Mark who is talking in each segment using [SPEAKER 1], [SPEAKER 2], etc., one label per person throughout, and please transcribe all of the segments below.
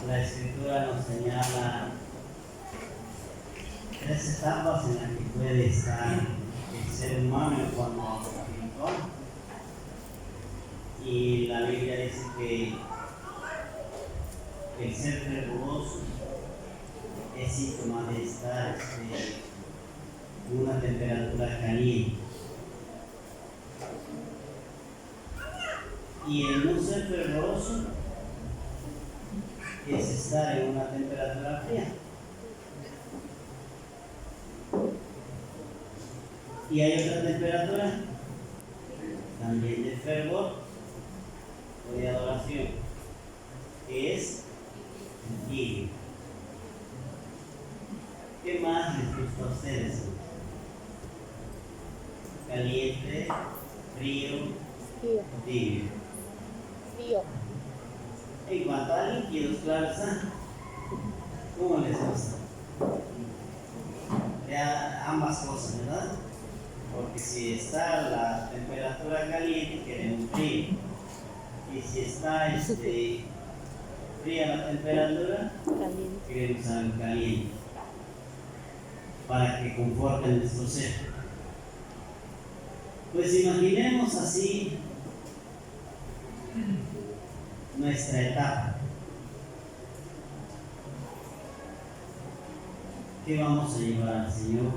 [SPEAKER 1] La Escritura nos señala tres etapas en las que puede estar el ser humano en cuanto a lo espiritual. Y la Biblia dice que el ser fervoroso es síntoma de estar en una temperatura caliente. Y el no ser fervoroso es estar en una temperatura fría. Y hay otra temperatura también de fervor o de adoración, que es el tibio. ¿Qué más les gusta a ustedes? ¿Caliente, frío o tibio?
[SPEAKER 2] Frío.
[SPEAKER 1] En cuanto a líquidos, claro está, ¿cómo les gusta? Ambas cosas, ¿verdad? Porque si está la temperatura caliente, queremos frío. Y si está fría la temperatura, queremos algo caliente, para que conforte nuestro ser. Pues imaginemos así nuestra etapa. ¿Qué vamos a llevar al Señor?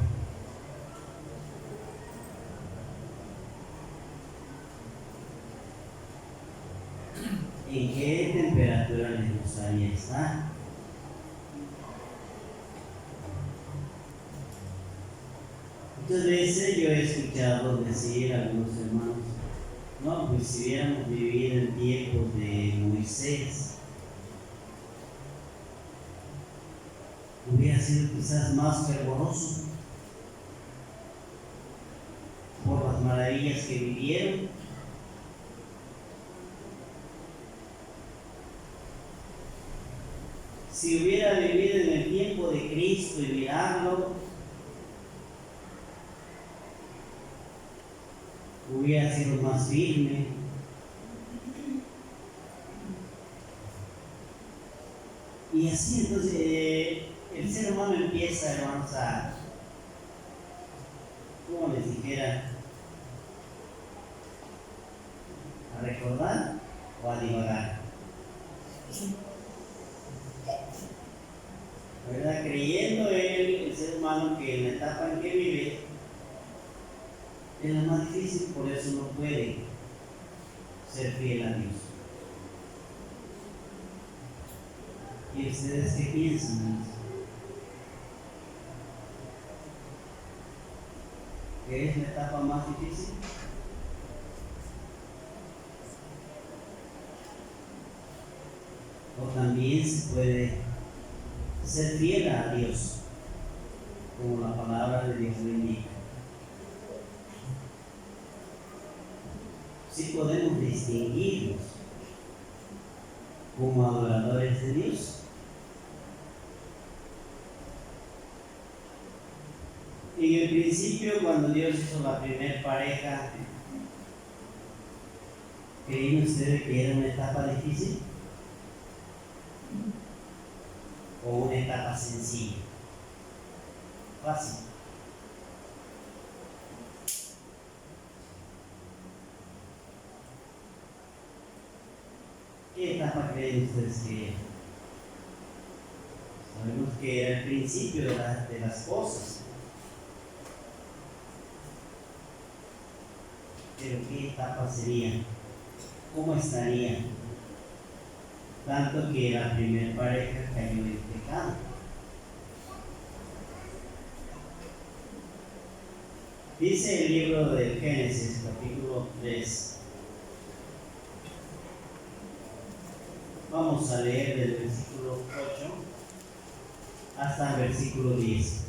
[SPEAKER 1] ¿En qué temperatura les gustaría estar? Muchas veces yo he escuchado decir a algunos hermanos, no, pues si hubiéramos vivido en tiempos de Moisés, hubiera sido quizás más fervoroso por las maravillas que vivieron. Si hubiera vivido en el tiempo de Cristo y mirarlo, hubiera sido más firme. Y así entonces el ser humano empieza, hermanos, como les dijera, a recordar o a divagar. ¿Verdad? Creyendo el ser humano que en la etapa en que vive es la más difícil, por eso no puede ser fiel a Dios. ¿Y ustedes qué piensan? ¿Qué es la etapa más difícil? O también se puede ser fiel a Dios, como la palabra de Dios lo indica. Sí podemos distinguirnos como adoradores de Dios. En el principio, cuando Dios hizo la primera pareja, ¿creen ustedes que era una etapa difícil? ¿O una etapa sencilla? Fácil. ¿Qué etapa creen ustedes que era? Sabemos que era el principio de las cosas. Pero ¿qué etapa sería? ¿Cómo estaría? Tanto que la primera pareja cayó en pecado. Dice el libro del Génesis, capítulo 3. Vamos a leer del versículo 8 hasta el versículo 10.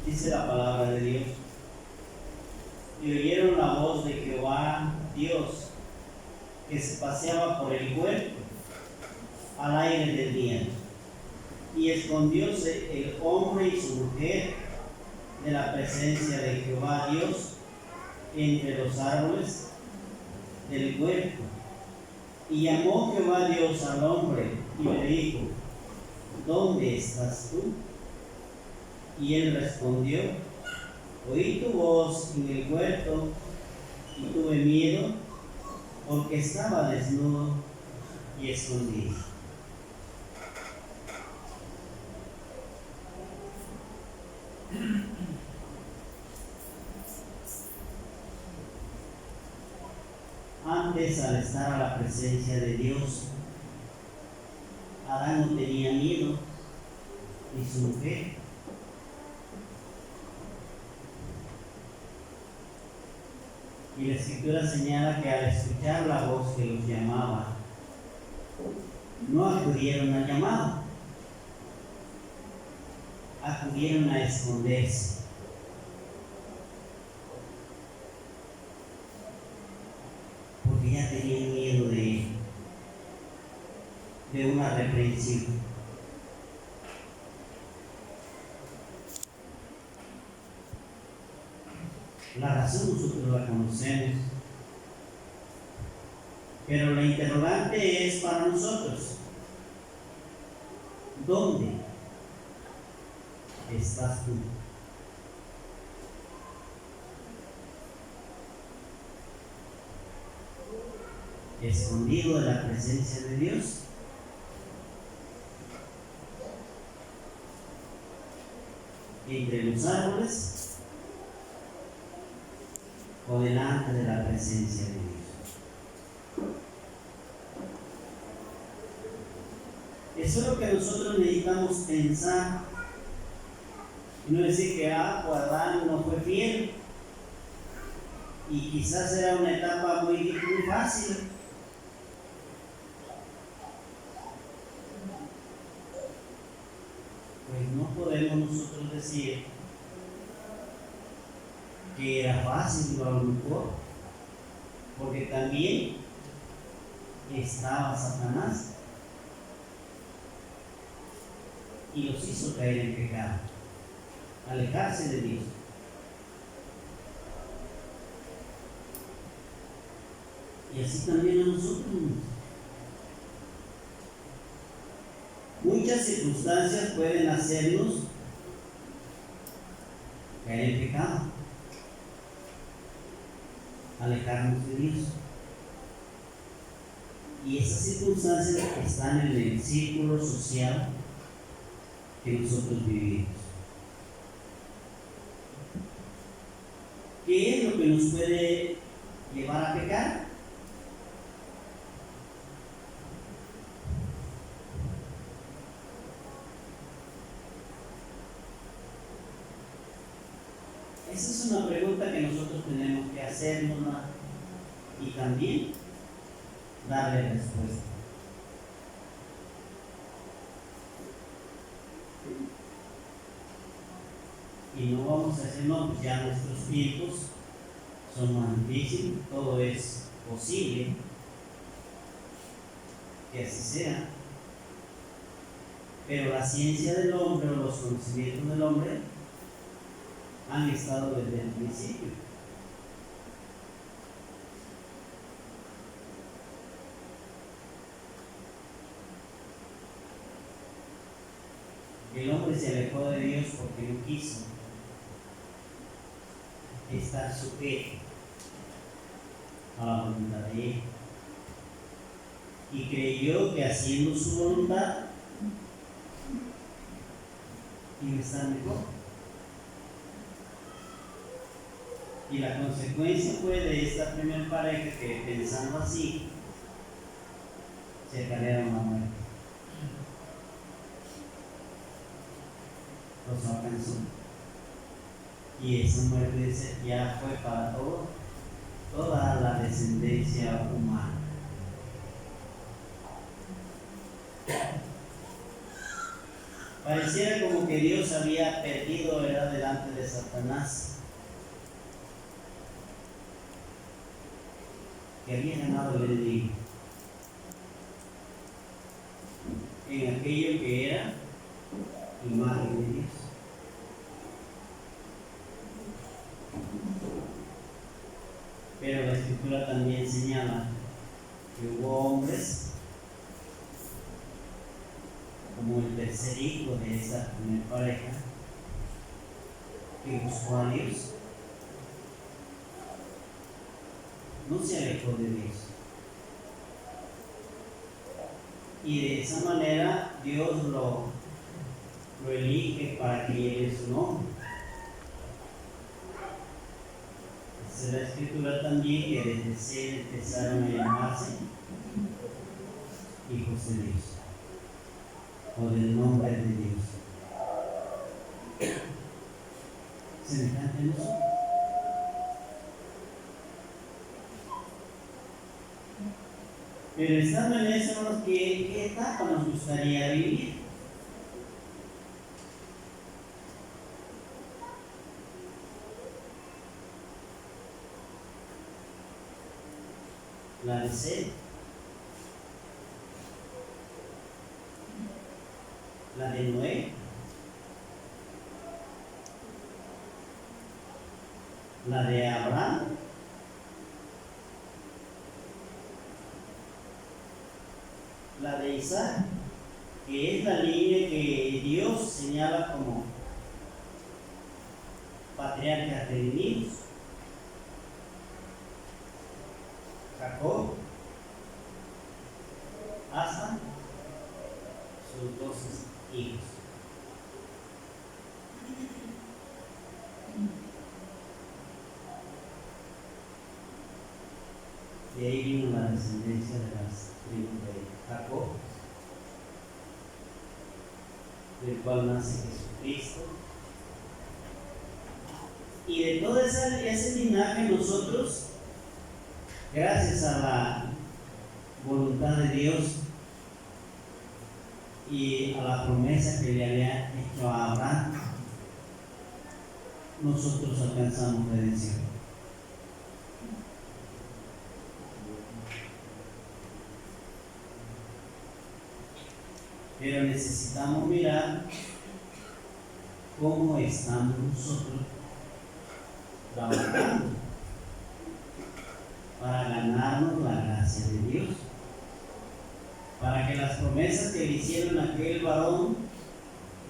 [SPEAKER 1] Dice la palabra de Dios: y oyeron la voz de Jehová Dios, que se paseaba por el huerto al aire del día, y escondióse el hombre y su mujer de la presencia de Jehová Dios entre los árboles del huerto. Y llamó Jehová Dios al hombre y le dijo: ¿Dónde estás tú? Y él respondió: Oí tu voz en el huerto y tuve miedo porque estaba desnudo y escondido. Antes, al estar a la presencia de Dios, Adán no tenía miedo, ni su mujer. Y la Escritura señala que al escuchar la voz que los llamaba, no acudieron al llamado, acudieron a esconderse. Porque ya tenían miedo de una reprensión. La razón nosotros la conocemos, pero la interrogante es para nosotros: ¿dónde estás tú? ¿Escondido de la presencia de Dios? ¿Entre los árboles? ¿O delante de la presencia de Dios? Eso es lo que nosotros necesitamos pensar, y no decir que pues Adán no fue fiel y quizás era una etapa muy fácil. Pues no podemos nosotros decir que era fácil, a lo mejor, porque también estaba Satanás y los hizo caer en pecado, alejarse de Dios. Y así también a nosotros. Muchas circunstancias pueden hacernos caer en pecado, alejarnos de Dios. Y esas circunstancias están en el círculo social que nosotros vivimos. ¿Qué es lo que nos puede llevar a pecar? Esa es una pregunta que nosotros tenemos que hacernos y también darle respuesta. Y no vamos a decir: no, pues ya nuestros tiempos son más difíciles, todo es posible que así sea. Pero la ciencia del hombre o los conocimientos del hombre han estado desde el principio. El hombre se alejó de Dios porque no quiso estar sujeto a la voluntad de Él, y creyó que haciendo su voluntad iba a estar mejor. Y la consecuencia fue de esta primera pareja que, pensando así, se acarrearon la muerte. Los alcanzó. Y esa muerte ya fue para toda la descendencia humana. Pareciera como que Dios había perdido, ¿verdad?, delante de Satanás, que había ganado el enemigo en aquello que era imagen de Dios. Pero la Escritura también señala que hubo hombres tercer hijo de esa primera pareja que buscó a Dios. No se alejó de Dios. Y de esa manera Dios lo elige para que lleve su nombre. Dice la Escritura también que desde ser empezaron a llamarse hijos de Dios, o del nombre de Dios. ¿Semejante a nosotros? Pero estando en eso, hermanos, ¿qué etapa nos gustaría vivir? La de sed, la de Noé, la de Abraham, la de Isaac, que es la línea que Dios señala como patriarcas redimidos. Jacob, hasta sus 12 hijos. De ahí vino la descendencia de las tribus de Jacob, del cual nace Jesucristo. Y de todo ese linaje nosotros, gracias a la voluntad de Dios y a la promesa que le había hecho a Abraham, nosotros alcanzamos redención. Pero necesitamos mirar cómo estamos nosotros trabajando para ganarnos la gracia de Dios, para que las promesas que le hicieron a aquel varón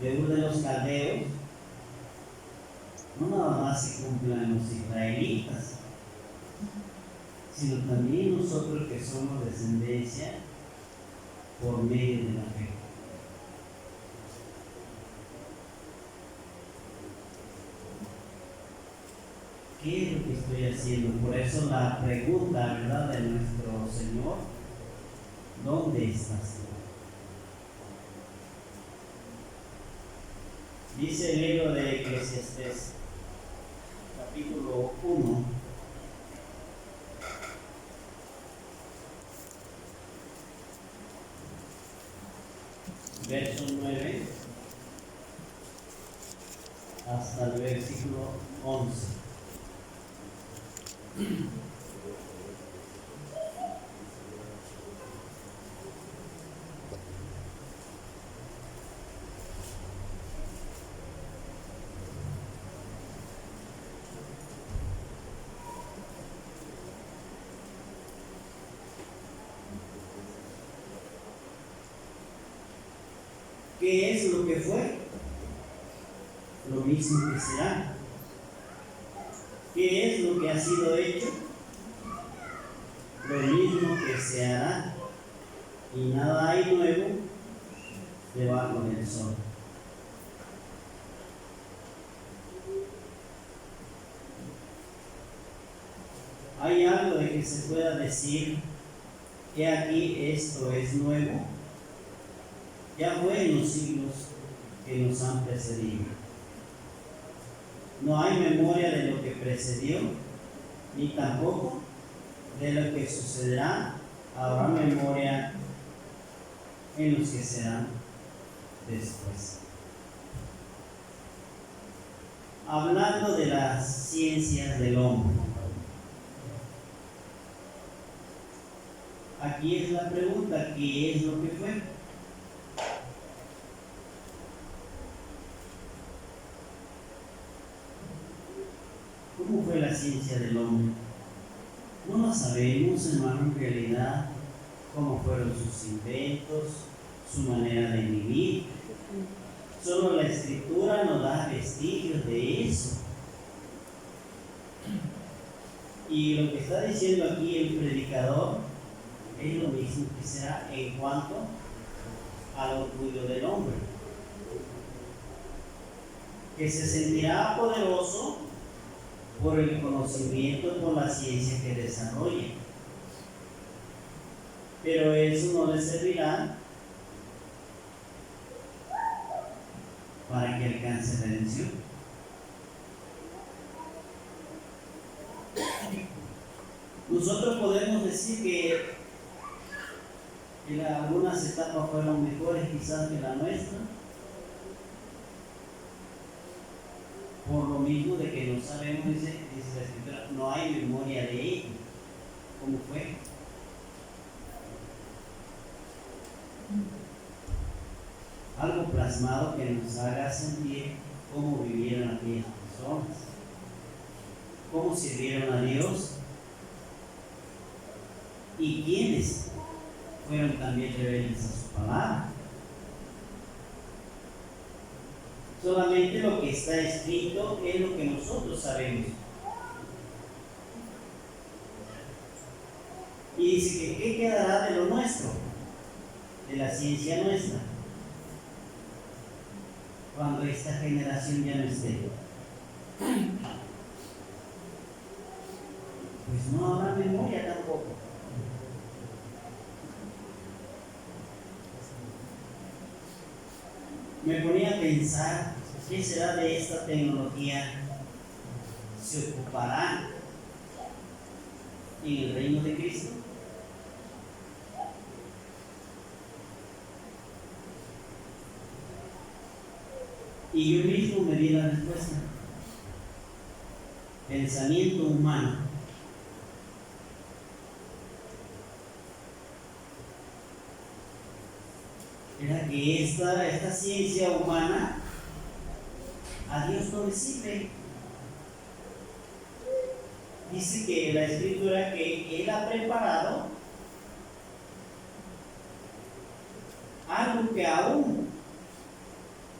[SPEAKER 1] de Ur de los Caldeos no nada más se cumplan en los israelitas, sino también nosotros que somos descendencia por medio de la fe. ¿Qué es lo que estoy haciendo? Por eso la pregunta, ¿verdad?, de nuestro Señor: ¿dónde estás tú? Dice el libro de Eclesiastés, capítulo 1, verso 9 hasta el versículo 11. ¿Qué es lo que fue? Lo mismo que será. ¿Qué es lo que ha sido hecho? Lo mismo que se hará. Y nada hay nuevo debajo del sol. ¿Hay algo de que se pueda decir que aquí esto es nuevo? Ya fue en los siglos que nos han precedido. No hay memoria de lo que precedió, ni tampoco de lo que sucederá. Habrá memoria en los que serán después. Hablando de las ciencias del hombre, aquí es la pregunta: ¿qué es lo que fue? ¿Cómo fue la ciencia del hombre? No lo sabemos, hermano, en realidad, cómo fueron sus inventos, su manera de vivir. Solo la Escritura nos da vestigios de eso. Y lo que está diciendo aquí el predicador es lo mismo que será en cuanto al orgullo del hombre, que se sentirá poderoso por el conocimiento, por la ciencia que desarrolla, pero eso no le servirá para que alcance redención. Nosotros podemos decir que algunas etapas fueron mejores quizás que la nuestra, por lo mismo de que no sabemos, dice la Escritura, no hay memoria de ello. ¿Cómo fue? Algo plasmado que nos haga sentir cómo vivieron aquellas personas, cómo sirvieron a Dios y quiénes fueron también rebeldes a su palabra. Solamente lo que está escrito es lo que nosotros sabemos. Y dice que ¿qué quedará de lo nuestro? De la ciencia nuestra, cuando esta generación ya no esté. Pues no habrá memoria tampoco. Me ponía a pensar, ¿qué será de esta tecnología? ¿Se ocupará en el reino de Cristo? Y yo mismo me di la respuesta. Pensamiento humano. Era que esta ciencia humana a Dios no le sirve. Dice que la Escritura que Él ha preparado algo que aún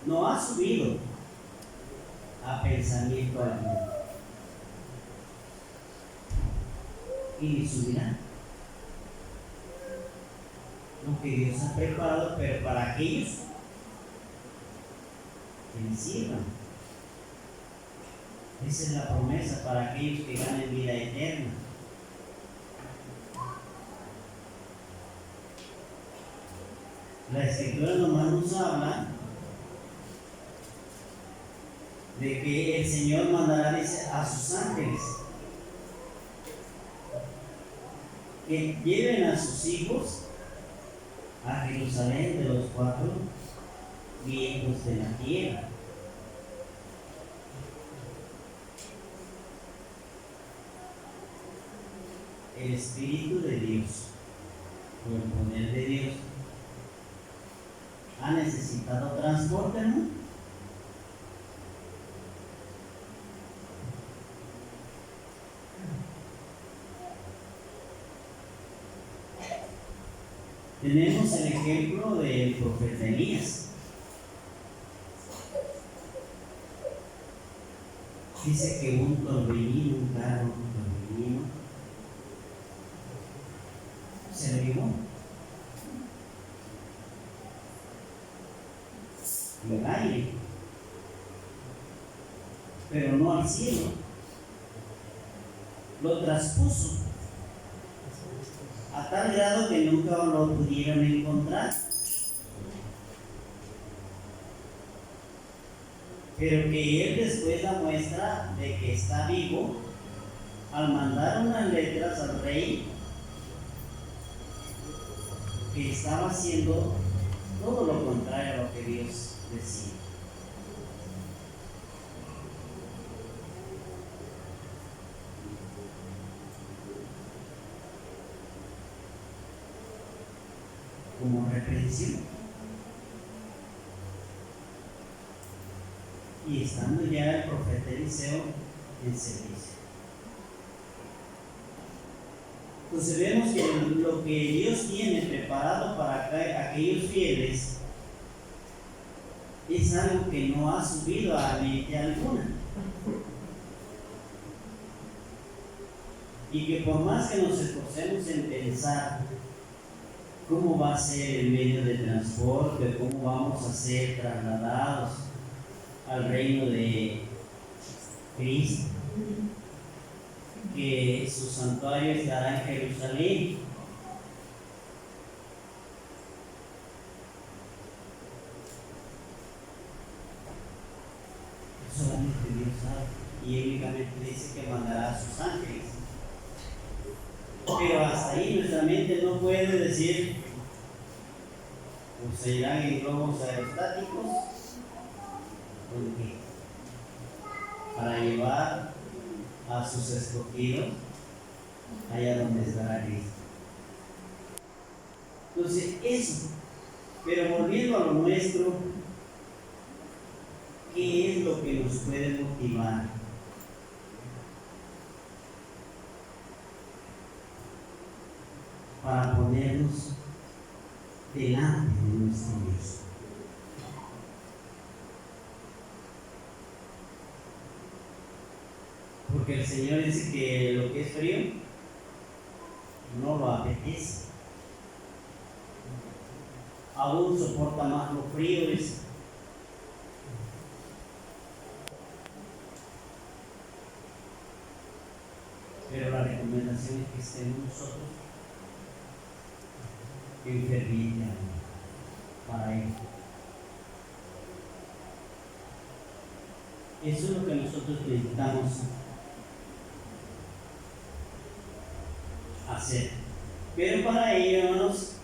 [SPEAKER 1] no ha subido a pensamiento alguno. Y ni subirá. Lo que Dios ha preparado, pero para aquellos que le sirvan. Esa es la promesa para aquellos que ganen vida eterna. La Escritura nomás nos habla de que el Señor mandará, dice, a sus ángeles que lleven a sus hijos a Jerusalén de los 4 vientos de la tierra. El Espíritu de Dios, por el poder de Dios, ha necesitado transporte, ¿no? Tenemos el ejemplo del profeta Elías. Dice que un torbellino, un carro, un torbellino, se lo llevó. En el aire, pero no al cielo. Lo traspuso a tal grado que nunca lo pudieron encontrar. Pero que él después da muestra de que está vivo al mandar unas letras al rey que estaba haciendo todo lo contrario a lo que Dios decía. Como reprensión. Y estando ya el profeta Eliseo en servicio. Entonces vemos que lo que Dios tiene preparado para aquellos fieles es algo que no ha subido a mente alguna. Y que por más que nos esforcemos en pensar cómo va a ser el medio de transporte, cómo vamos a ser trasladados al reino de Cristo, que su santuario estará en Jerusalén. Solamente Dios sabe, y únicamente dice que mandará a sus ángeles. Pero hasta ahí nuestra mente no puede decir, pues se irán en globos aerostáticos, ¿por qué? Para llevar a sus escogidos allá donde estará Cristo. Entonces, eso. Pero volviendo a lo nuestro, ¿qué es lo que nos puede motivar? Para ponernos delante de nuestro Dios. Porque el Señor dice que lo que es frío no lo apetece. Aún soporta más lo frío. Pero la recomendación es que estemos nosotros enfermitos para Él. Eso es lo que nosotros necesitamos hacer. Pero para ello, hermanos,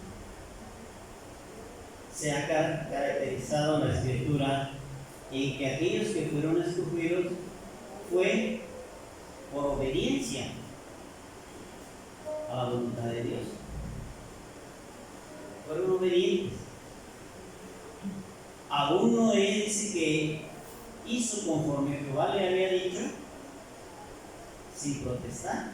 [SPEAKER 1] se ha caracterizado la Escritura en que aquellos que fueron escogidos fue por obediencia a la voluntad de Dios. Fueron obedientes. Aún no dice que hizo conforme Jehová le había dicho, sin protestar.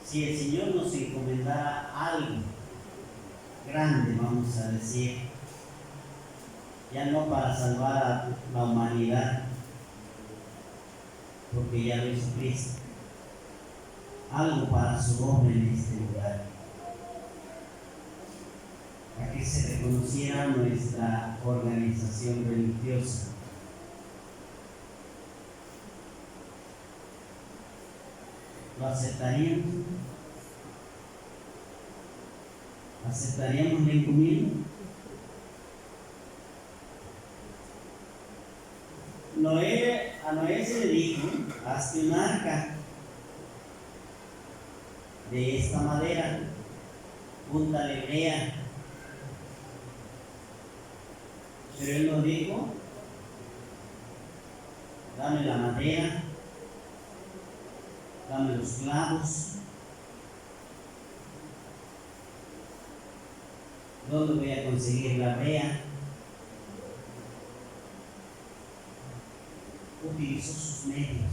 [SPEAKER 1] Si el Señor nos encomendara algo grande, vamos a decir, ya no para salvar a la humanidad, porque ya lo hizo Cristo, algo para su obra en este lugar, para que se reconociera nuestra organización religiosa. ¿Lo aceptaríamos? ¿Aceptaríamos la encomienda? A Noé se le dijo: hazte un arca de esta madera, punta de brea. Pero él nos dijo: dame la madera, dame los clavos. ¿Dónde voy a conseguir la brea? Utilizó sus medios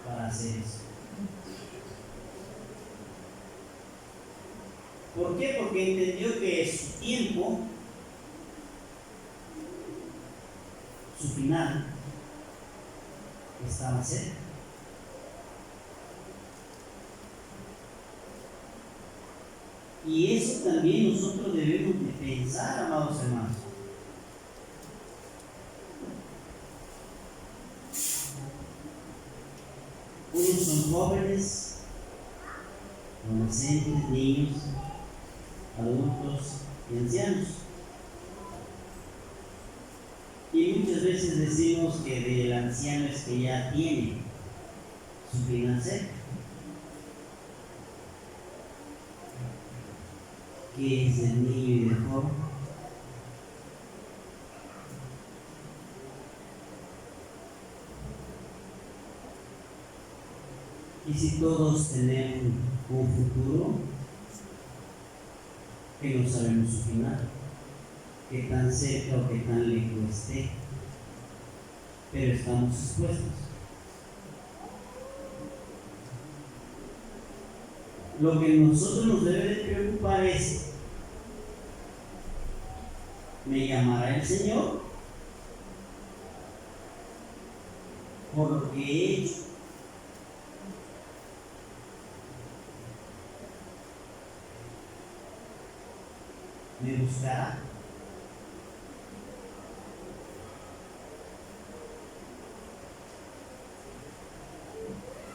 [SPEAKER 1] para hacer eso. ¿Por qué? Porque entendió que su tiempo, su final, estaba cerca. Y eso también nosotros debemos de pensar, amados hermanos. Unos son jóvenes, adolescentes, niños, adultos y ancianos. Y muchas veces decimos que del anciano es que ya tiene su final cerca. ¿Qué es del niño y del joven? Y si todos tenemos un futuro, que no sabemos su final. qué tan cerca o qué tan lejos esté, pero estamos expuestos. Lo que a nosotros nos debe de preocupar es, ¿me llamará el Señor por lo que he hecho? ¿Me buscará?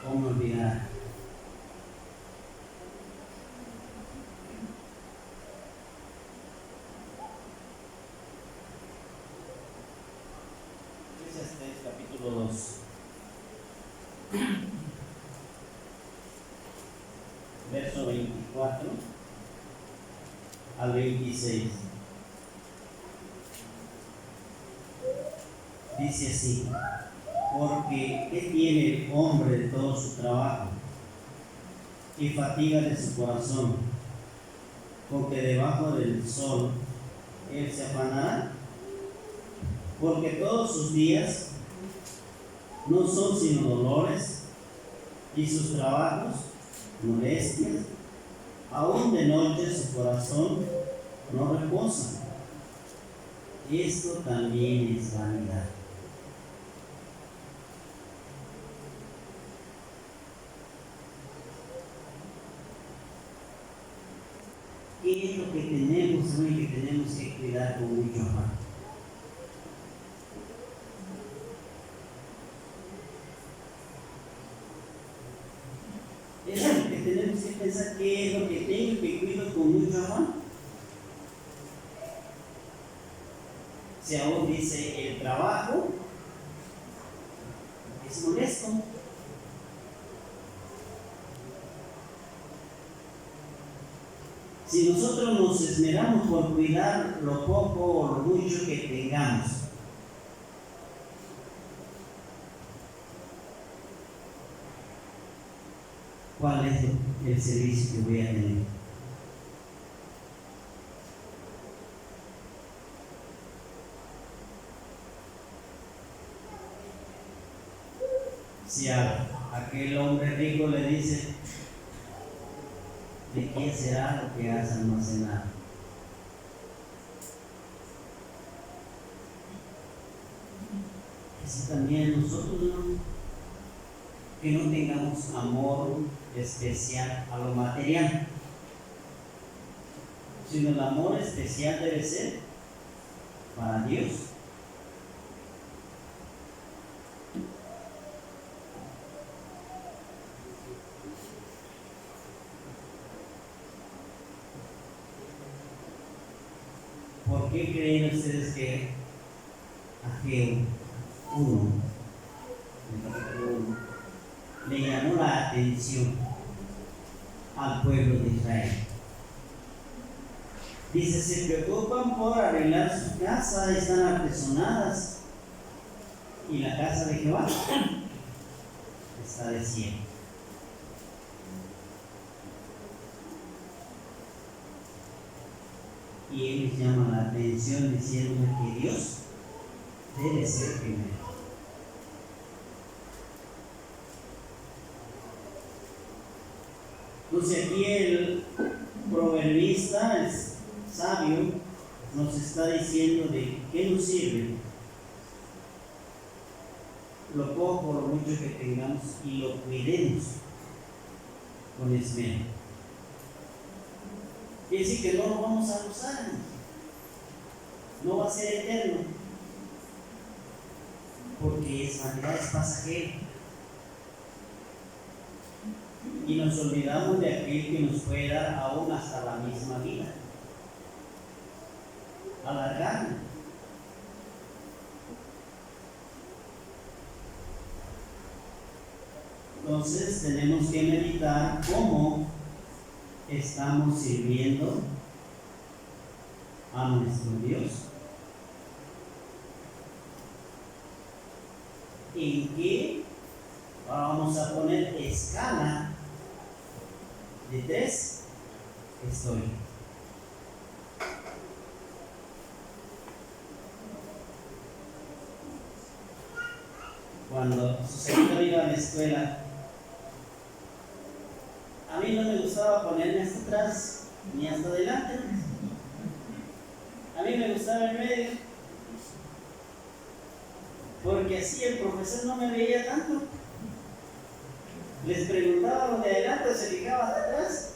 [SPEAKER 1] ¿O me olvidará? Capítulo 2, verso 24 al 26. Dice así: porque ¿qué tiene el hombre de todo su trabajo y fatiga de su corazón, con que debajo del sol él se afanará? Porque todos sus días no son sino dolores, y sus trabajos molestias. Aún de noche su corazón no reposa. Esto también es vanidad. ¿Qué es lo que tenemos hoy que tenemos que cuidar con mucho afán? Es lo que tenemos que pensar, qué es lo que tengo que cuido con mucho afán. Si aún dice el trabajo es molesto. Si nosotros nos esmeramos por cuidar lo poco o lo mucho que tengamos, ¿cuál es el servicio que voy a tener? Si a aquel hombre rico le dice, ¿de qué será lo que has almacenado? Así también nosotros, ¿no? Que no tengamos amor especial a lo material, sino el amor especial debe ser para Dios. ¿Por qué creen ustedes que Ageo 1, le llamó la atención al pueblo de Israel? Dice, se preocupan por arreglar su casa, están artesonadas, y la casa de Jehová está desierta. Y él les llama la atención diciendo que Dios debe ser primero. Entonces aquí el proverbista, el sabio, nos está diciendo de qué nos sirve lo poco o lo mucho que tengamos y lo cuidemos con esmero. Quiere decir que no lo vamos a usar, no va a ser eterno, porque es vanidad, es pasajero. Y nos olvidamos de aquel que nos puede dar aún hasta la misma vida, alargarla. Entonces tenemos que meditar cómo estamos sirviendo a nuestro Dios. ¿En qué vamos a poner escala de 3? Estoy. cuando su señor iba a la escuela, a mí no me gustaba ponerme hasta atrás ni hasta adelante. A mí me gustaba en medio, porque así el profesor no me veía tanto. Les preguntaba lo de adelante o se fijaba hasta atrás.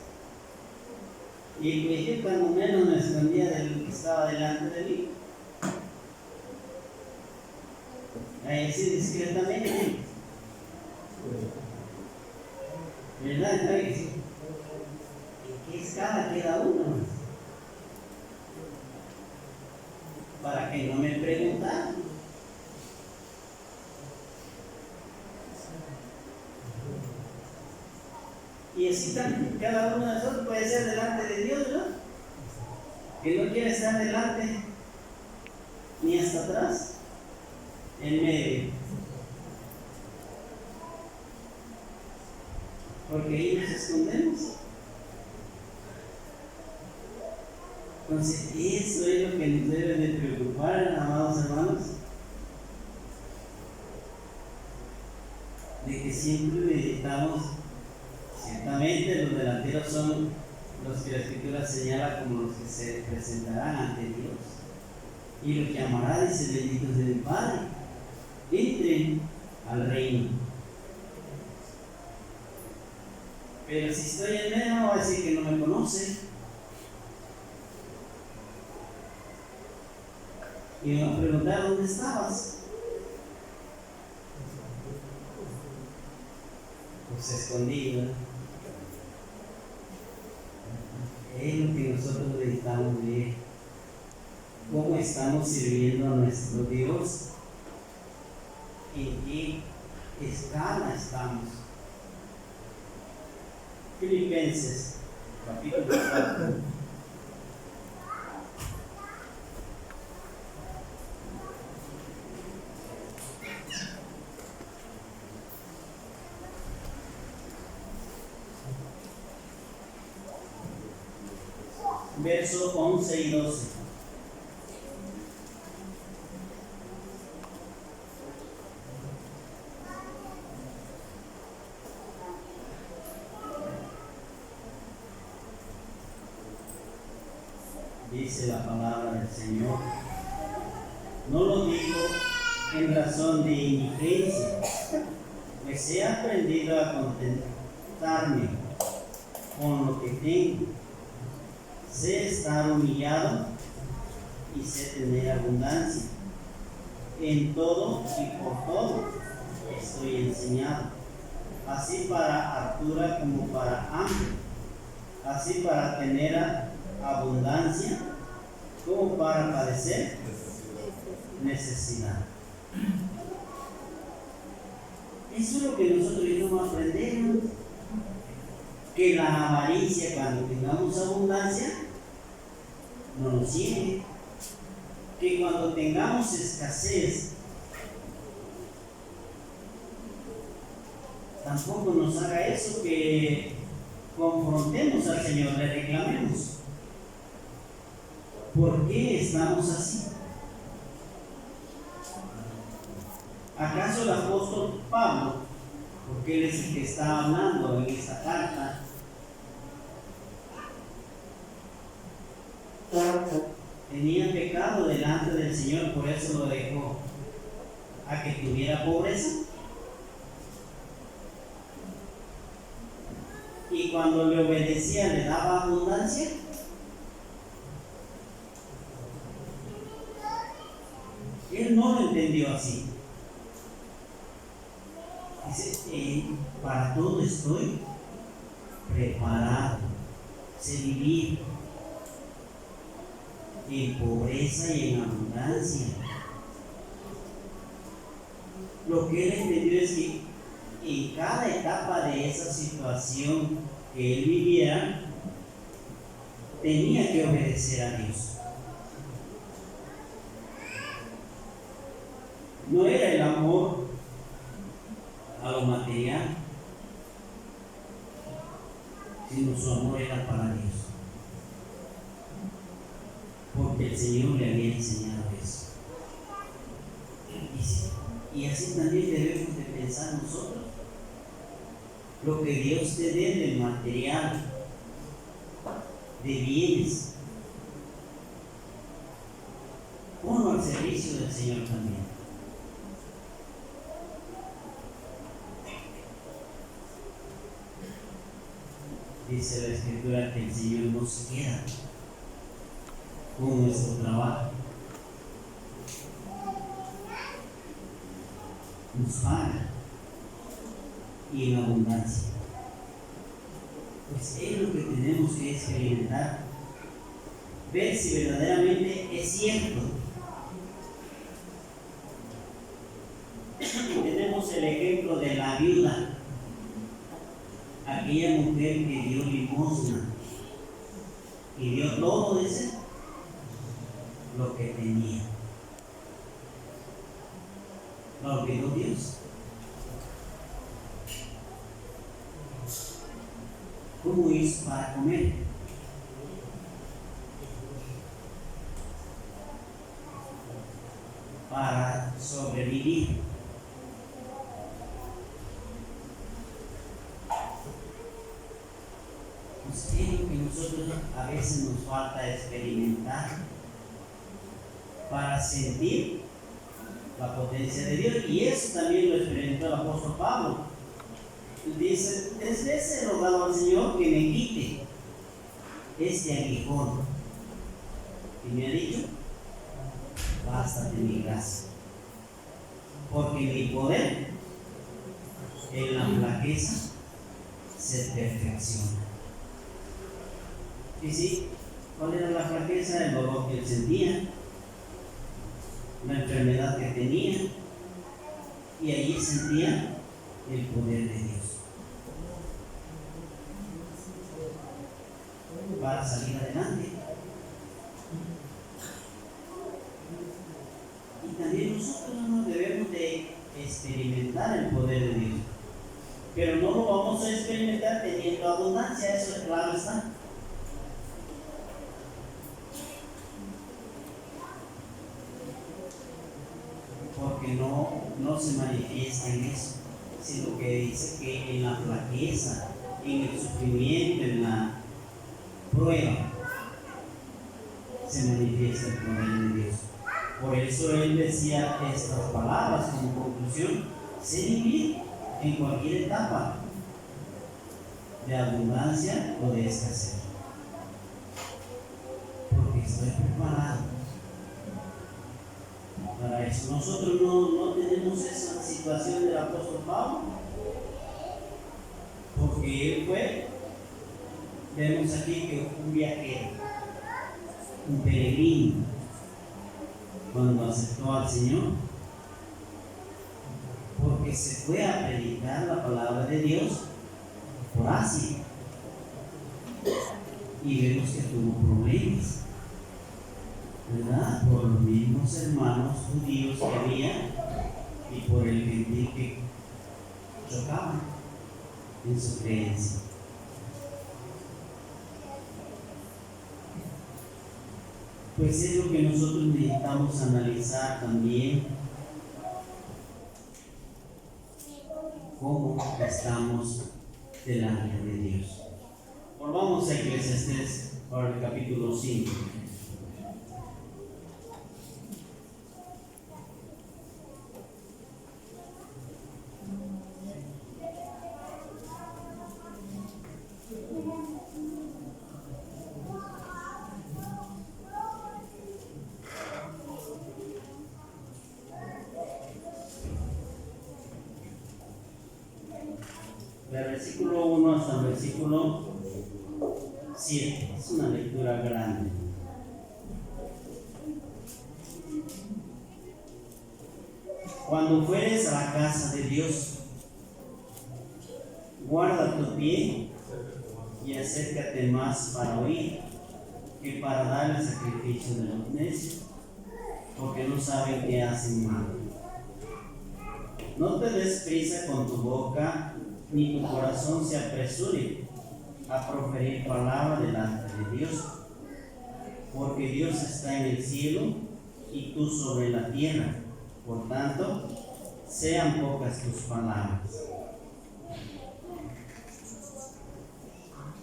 [SPEAKER 1] Y yo cuando menos me escondía del que estaba delante de mí. Ahí así discretamente. ¿Verdad? ¿En qué escala queda uno? Para que no me preguntaran. Y así también cada uno de nosotros puede ser delante de Dios, ¿no? Que no quiere estar delante ni hasta atrás, en medio. Porque ahí nos escondemos. Entonces, eso es lo que nos debe de preocupar, amados hermanos. De que siempre meditamos. Ciertamente los delanteros son los que la Escritura señala como los que se presentarán ante Dios. Y los que amará, dice, benditos de mi Padre, entren al reino. Pero si estoy en medio, no va a decir que no me conoce. Y me va a preguntar dónde estabas. Pues escondido. Es lo que nosotros necesitamos ver. ¿Cómo estamos sirviendo a nuestro Dios? ¿En qué escala estamos? Filipenses, capítulo 4. Versos 11 y 12. Dice la palabra del Señor. No lo digo en razón de indigencia, pues he aprendido a contentarme con lo que tengo. Sé estar humillado y sé tener abundancia. En todo y por todo estoy enseñado, así para hartura como para hambre, así para tener abundancia como para padecer necesidad. Eso es lo que nosotros debemos aprender, ¿no? Que la avaricia, cuando tengamos abundancia, no nos sigue. Que cuando tengamos escasez, tampoco nos haga eso, que confrontemos al Señor, le reclamemos. ¿Por qué estamos así? ¿Acaso el apóstol Pablo, porque él es el que está hablando en esta carta, tenía pecado delante del Señor, por eso lo dejó a que tuviera pobreza? Y cuando le obedecía, ¿le daba abundancia? Él no lo entendió así. Dice, para todo estoy preparado. Sé vivir en pobreza y en abundancia. Lo que él entendió es que en cada etapa de esa situación que él viviera, tenía que obedecer a Dios. No era el amor a lo material, sino su amor era para Dios, porque el Señor le había enseñado eso. Y sí, Y así también debemos de pensar nosotros. Lo que Dios te dé de material, de bienes, ponlo al servicio del Señor también. Dice la Escritura que el Señor no se queda con nuestro trabajo, nos paga y en abundancia. Pues es lo que tenemos que experimentar, ver si verdaderamente es cierto. Tenemos el ejemplo de la viuda, aquella mujer que dio limosna y dio todo ese lo que tenía. ¿Lo olvidó Dios? ¿Cómo hizo para comer? Para sobrevivir. Pues es lo que nosotros a veces nos falta experimentar para sentir la potencia de Dios, y eso también lo experimentó el apóstol Pablo. Dice: 3 veces he rogado al Señor que me quite este aguijón, y me ha dicho: bástate mi gracia, porque mi poder en la flaqueza se perfecciona. ¿Y sí? ¿Cuál era la flaqueza? El dolor que él sentía, la enfermedad que tenía, y allí sentía el poder de Dios para salir adelante. Y también nosotros no debemos de experimentar el poder de Dios, pero no lo vamos a experimentar teniendo abundancia, eso es claro está. Porque no se manifiesta en eso, sino que dice que en la flaqueza, en el sufrimiento, en la prueba, se manifiesta el poder de Dios. Por eso él decía estas palabras como conclusión: sé vivir en cualquier etapa, de abundancia o de escasez, porque estoy preparado para eso. Nosotros no tenemos esa situación del apóstol Pablo, porque él fue, vemos aquí que fue un viajero, un peregrino, cuando aceptó al Señor, porque se fue a predicar la palabra de Dios por Asia, y vemos que tuvo problemas, ¿verdad? Por los mismos hermanos judíos que había y por el gentil que chocaban en su creencia. Pues es lo que nosotros necesitamos analizar también, cómo estamos delante de Dios. Volvamos a Eclesiastés para el capítulo 5. Del versículo 1 hasta el versículo 7. Es una lectura grande. Cuando fueres a la casa de Dios, guarda tu pie y acércate más para oír que para dar el sacrificio de los necios, porque no saben qué hacen mal. No te des prisa con tu boca, ni tu corazón se apresure a proferir palabra delante de Dios, porque Dios está en el cielo y tú sobre la tierra. Por tanto, sean pocas tus palabras.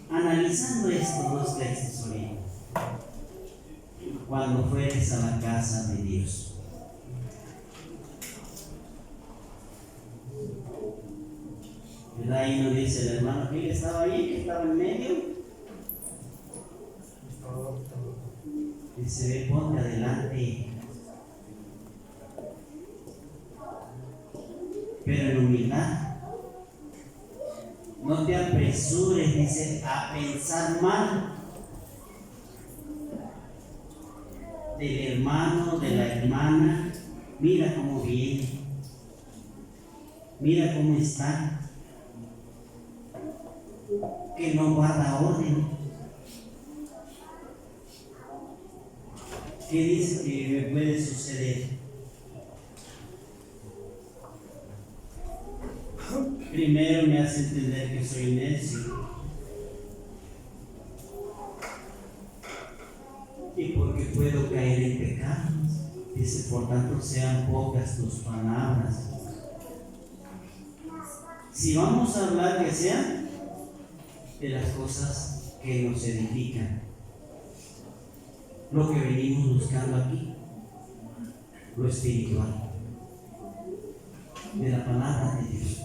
[SPEAKER 1] Analizando estos dos textos ahorita, cuando fueres a la casa de Dios, ¿verdad? Ahí nos dice el hermano que estaba ahí, que estaba en medio. Dice, ve, ponte adelante, pero en humildad. No te apresures, dice, a pensar mal del hermano, de la hermana. Mira cómo viene, mira cómo está, que no guarda orden. ¿Qué dice que me puede suceder? Primero me hace entender que soy necio. Y porque puedo caer en pecados. Dice, por tanto, sean pocas tus palabras. Si vamos a hablar, que sean de las cosas que nos edifican. Lo que venimos buscando aquí, lo espiritual, de la palabra de Dios.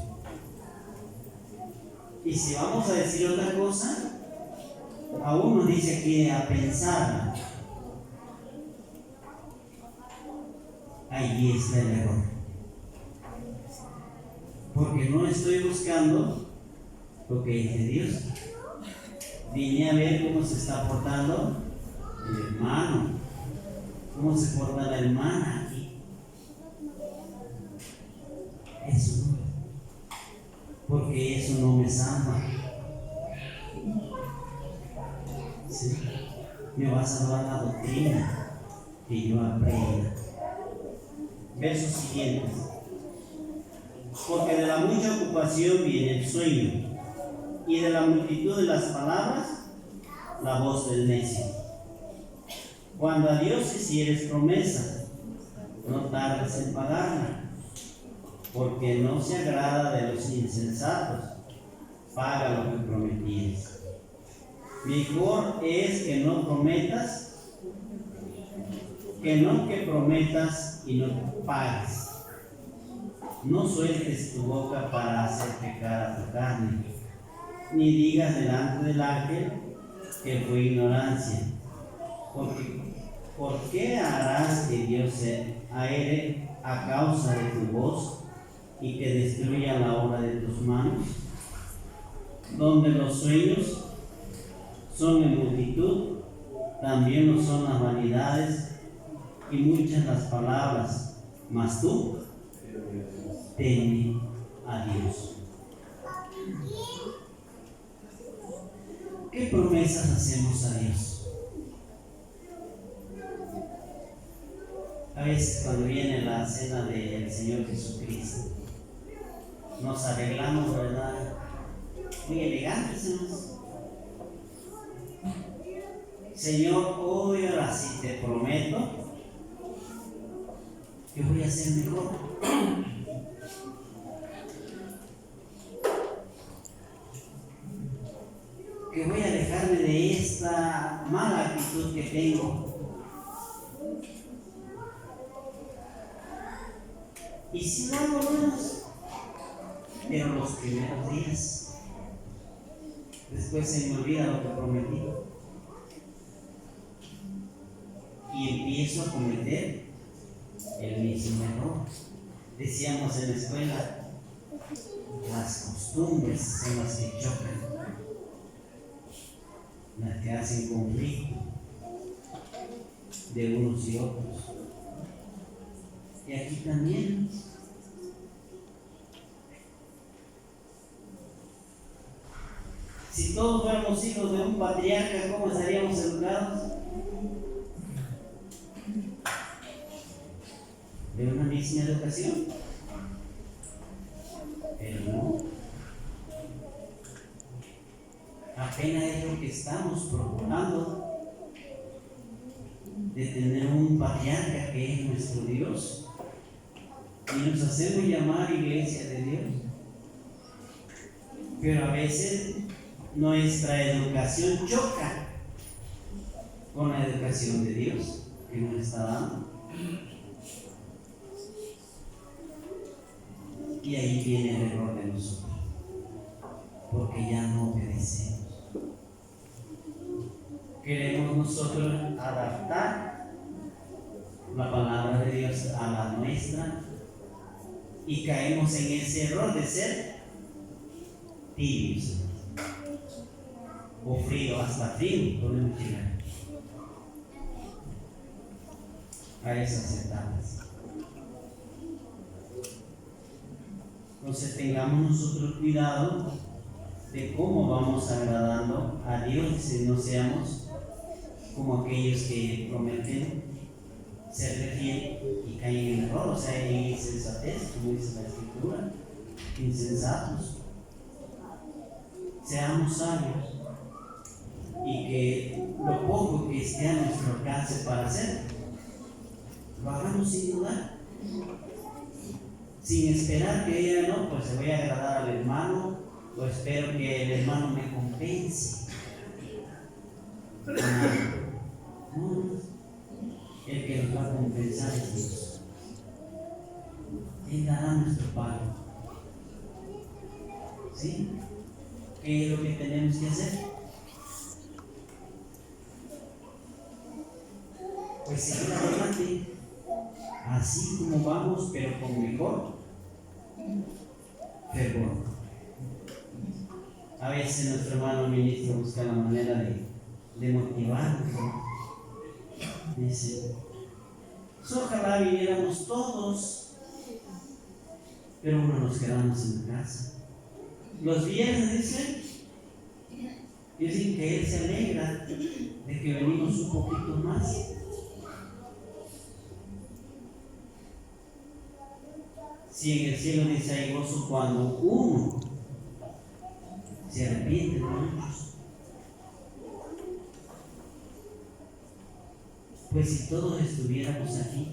[SPEAKER 1] Y si vamos a decir otra cosa, aún nos dice que a pensar, allí está el error. Porque no estoy buscando lo que es de Dios. Vine a ver cómo se está portando el hermano, cómo se porta la hermana aquí. Eso no, porque eso no me salva. ¿Sí? Me va a salvar la doctrina que yo aprenda. Versos siguientes. Porque de la mucha ocupación viene el sueño, y de la multitud de las palabras, la voz del necio. Cuando a Dios hicieres promesa, no tardes en pagarla, porque no se agrada de los insensatos. Paga lo que prometieres. Mejor es que no prometas, que prometas y no pagues. No sueltes tu boca para hacer pecar a tu carne, ni digas delante del ángel que fue ignorancia. ¿Por qué harás que Dios se aire a causa de tu voz y que destruya la obra de tus manos? Donde los sueños son en multitud, también lo son las vanidades y muchas las palabras, mas tú teme a Dios. ¿Qué promesas hacemos a Dios? A veces cuando viene la cena del Señor Jesucristo, nos arreglamos, ¿verdad? Muy elegantes, hermanos. Señor, hoy ahora sí te prometo que voy a ser mejor. Que voy a alejarme de esta mala actitud que tengo. Y si lo hago, hermanos, pero los primeros días, después se me olvida lo que prometí y empiezo a cometer el mismo error. Decíamos en la escuela, las costumbres son las que chocan, las que hacen conflicto de unos y otros. Y aquí también si todos fuéramos hijos de un patriarca, ¿cómo estaríamos educados? De una misma educación. Pero no. Apenas es lo que estamos procurando, de tener un patriarca que es nuestro Dios, y nos hacemos llamar iglesia de Dios. Pero a veces nuestra educación choca con la educación de Dios que nos está dando. Y ahí viene el error de nosotros, porque ya no obedecemos. Queremos nosotros adaptar la palabra de Dios a la nuestra y caemos en ese error de ser tibios o frío, hasta frío podemos llegar a esas etapas. Entonces tengamos nosotros cuidado de cómo vamos agradando a Dios, y no seamos como aquellos que prometen ser fiel y caen en el error, o sea, en insensatez, como dice la Escritura, insensatos. Seamos sabios y que lo poco que esté a nuestro alcance para hacer, lo hagamos sin dudar, sin esperar que ella no, pues se vaya a agradar al hermano, o espero que el hermano me compense. No, el que nos va a compensar es Dios. Él dará nuestro pago. ¿Sí? ¿Qué es lo que tenemos que hacer? Pues seguir adelante, así como vamos, pero con mejor fervor. A veces nuestro hermano ministro busca la manera de motivarnos. Dice, ojalá viniéramos todos, pero no nos quedamos en la casa. Los viernes dicen que él se alegra de que venimos un poquito más. Si en el cielo dice hay gozo cuando uno se arrepiente de muchos. Pues si todos estuviéramos aquí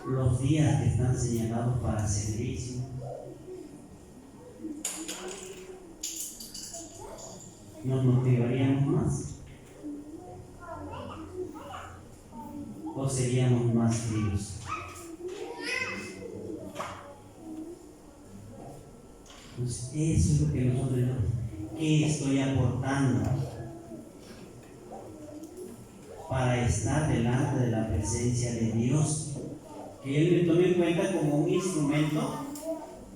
[SPEAKER 1] los días que están señalados para servicio, ¿nos motivaríamos más? ¿O seríamos más fríos? Pues eso es lo que nosotros decimos. ¿Qué estoy aportando para estar delante de la presencia de Dios? Que Él me tome en cuenta como un instrumento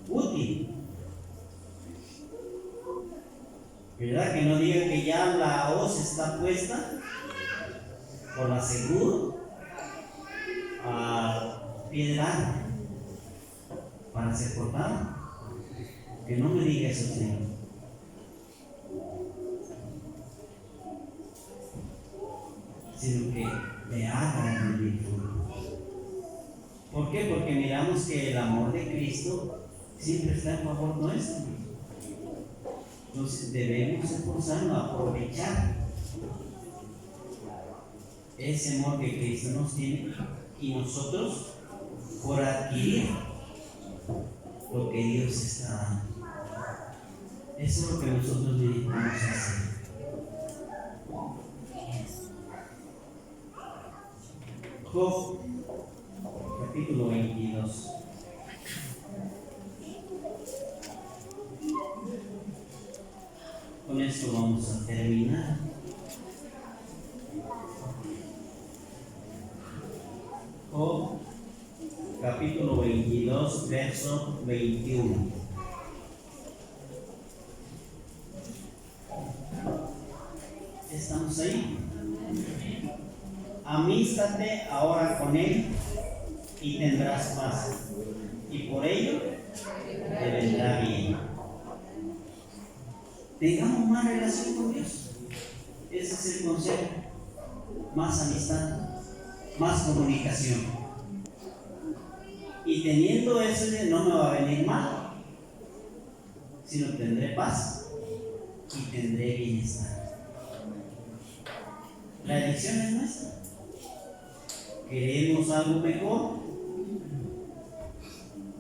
[SPEAKER 1] útil. ¿Verdad? Que no diga que ya la hoz está puesta por la seguro a pie del árbol para ser cortada. Que no me diga eso, Señor. Sino que me haga rendir fruto. ¿Por qué? Porque miramos que el amor de Cristo siempre está en favor nuestro. Entonces debemos esforzarnos a aprovechar ese amor que Cristo nos tiene y nosotros por adquirir lo que Dios está dando. Eso es lo que nosotros necesitamos hacer. Job, capítulo 22. Con esto vamos a terminar. Job, capítulo 22, verso 21. ¿Estamos ahí? Amístate ahora con él y tendrás paz, y por ello te vendrá bien. Tengamos más relación con Dios. Ese es el consejo. Más amistad, más comunicación. Y teniendo eso, no me va a venir mal, sino tendré paz y tendré bienestar. La elección es nuestra. ¿Queremos algo mejor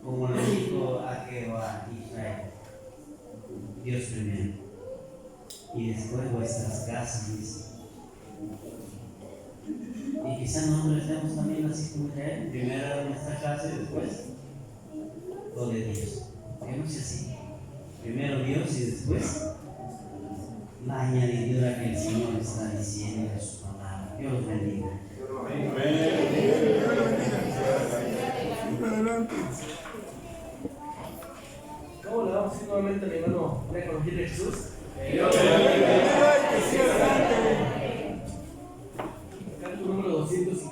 [SPEAKER 1] como le dijo a Jehová Israel, Dios primero, y después vuestras casas, dice. Y quizás nosotros estemos también así como Israel, primero nuestra casa y después lo de Dios. Que no sea así. Primero Dios y después la añadidura que el Señor está diciendo en su palabra. Dios los bendiga.
[SPEAKER 2] ¿Cómo le damos nuevamente al hermano la ecología de Jesús?
[SPEAKER 3] Dios bendiga.